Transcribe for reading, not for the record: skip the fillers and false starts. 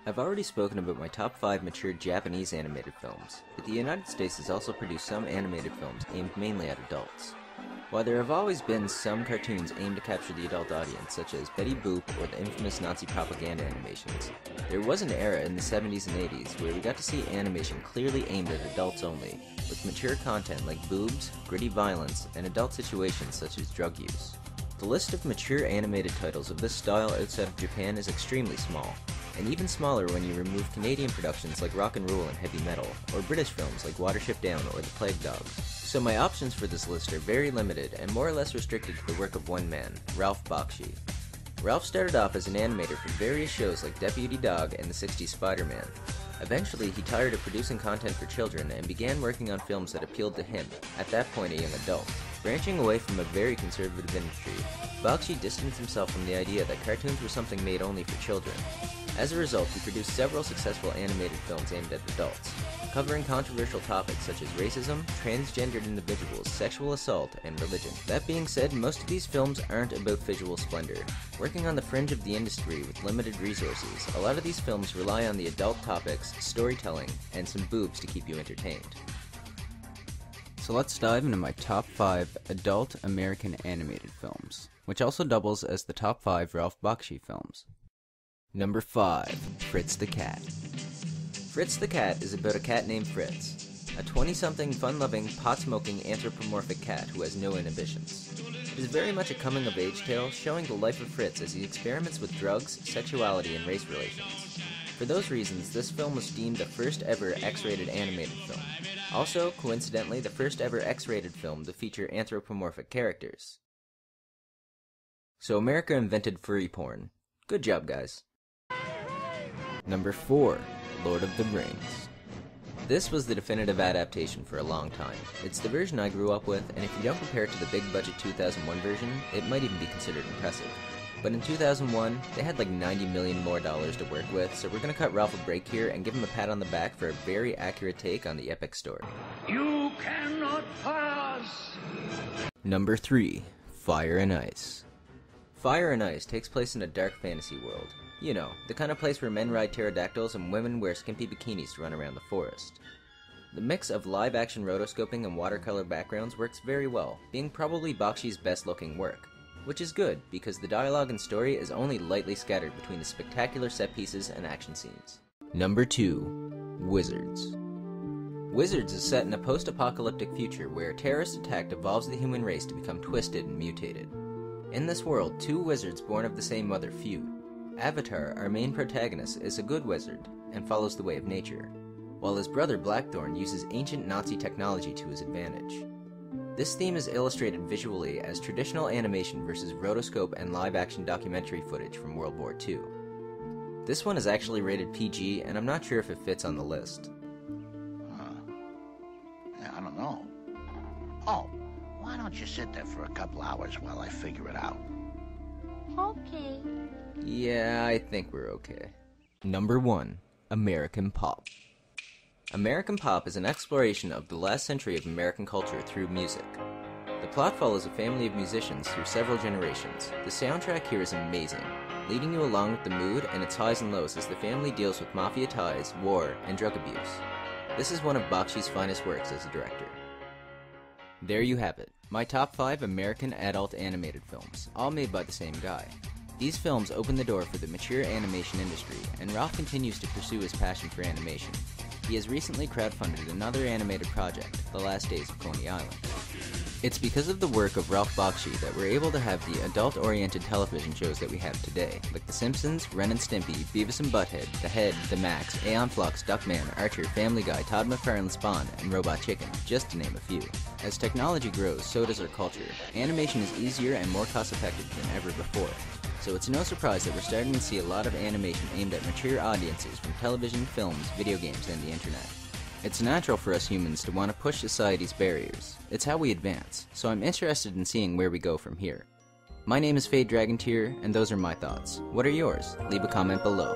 I've already spoken about my top 5 mature Japanese animated films, but the United States has also produced some animated films aimed mainly at adults. While there have always been some cartoons aimed to capture the adult audience, such as Betty Boop or the infamous Nazi propaganda animations, there was an era in the 70s and 80s where we got to see animation clearly aimed at adults only, with mature content like boobs, gritty violence, and adult situations such as drug use. The list of mature animated titles of this style outside of Japan is extremely small, and even smaller when you remove Canadian productions like Rock and Roll and Heavy Metal, or British films like Watership Down or The Plague Dogs. So my options for this list are very limited and more or less restricted to the work of one man, Ralph Bakshi. Ralph started off as an animator for various shows like Deputy Dog and the 60s Spider-Man. Eventually, he tired of producing content for children and began working on films that appealed to him, at that point a young adult. Branching away from a very conservative industry, Bakshi distanced himself from the idea that cartoons were something made only for children. As a result, he produced several successful animated films aimed at adults, covering controversial topics such as racism, transgendered individuals, sexual assault, and religion. That being said, most of these films aren't about visual splendor. Working on the fringe of the industry with limited resources, a lot of these films rely on the adult topics, storytelling, and some boobs to keep you entertained. So let's dive into my top 5 adult American animated films, which also doubles as the top 5 Ralph Bakshi films. Number 5. Fritz the Cat. Fritz the Cat is about a cat named Fritz, a 20-something, fun-loving, pot-smoking, anthropomorphic cat who has no inhibitions. It is very much a coming-of-age tale showing the life of Fritz as he experiments with drugs, sexuality, and race relations. For those reasons, this film was deemed the first ever X-rated animated film. Also, coincidentally, the first ever X-rated film to feature anthropomorphic characters. So America invented furry porn. Good job, guys. Number 4. Lord of the Rings. This was the definitive adaptation for a long time. It's the version I grew up with, and if you don't compare it to the big-budget 2001 version, it might even be considered impressive. But in 2001, they had like $90 million more to work with, so we're gonna cut Ralph a break here and give him a pat on the back for a very accurate take on the epic story. You cannot pass! Number 3. Fire and Ice. Fire and Ice takes place in a dark fantasy world. You know, the kind of place where men ride pterodactyls and women wear skimpy bikinis to run around the forest. The mix of live-action rotoscoping and watercolor backgrounds works very well, being probably Bakshi's best-looking work. Which is good, because the dialogue and story is only lightly scattered between the spectacular set pieces and action scenes. Number 2. Wizards. Wizards is set in a post-apocalyptic future where a terrorist attack evolves the human race to become twisted and mutated. In this world, 2 wizards born of the same mother feud. Avatar, our main protagonist, is a good wizard, and follows the way of nature, while his brother Blackthorn uses ancient Nazi technology to his advantage. This theme is illustrated visually as traditional animation versus rotoscope and live-action documentary footage from World War II. This one is actually rated PG, and I'm not sure if it fits on the list. Yeah, I don't know. Oh, why don't you sit there for a couple hours while I figure it out? Okay. Yeah, I think we're okay. Number 1. American Pop. American Pop is an exploration of the last century of American culture through music. The plot follows a family of musicians through several generations. The soundtrack here is amazing, leading you along with the mood and its highs and lows as the family deals with mafia ties, war, and drug abuse. This is one of Bakshi's finest works as a director. There you have it, my top 5 American adult animated films, all made by the same guy. These films opened the door for the mature animation industry, and Ralph continues to pursue his passion for animation. He has recently crowdfunded another animated project, The Last Days of Coney Island. It's because of the work of Ralph Bakshi that we're able to have the adult-oriented television shows that we have today, like The Simpsons, Ren and Stimpy, Beavis and Butthead, The Head, The Max, Aeon Flux, Duckman, Archer, Family Guy, Todd McFarlane Spawn, and Robot Chicken, just to name a few. As technology grows, so does our culture. Animation is easier and more cost-effective than ever before. So it's no surprise that we're starting to see a lot of animation aimed at mature audiences from television, films, video games, and the internet. It's natural for us humans to want to push society's barriers. It's how we advance, so I'm interested in seeing where we go from here. My name is Fade Dragontier, and those are my thoughts. What are yours? Leave a comment below.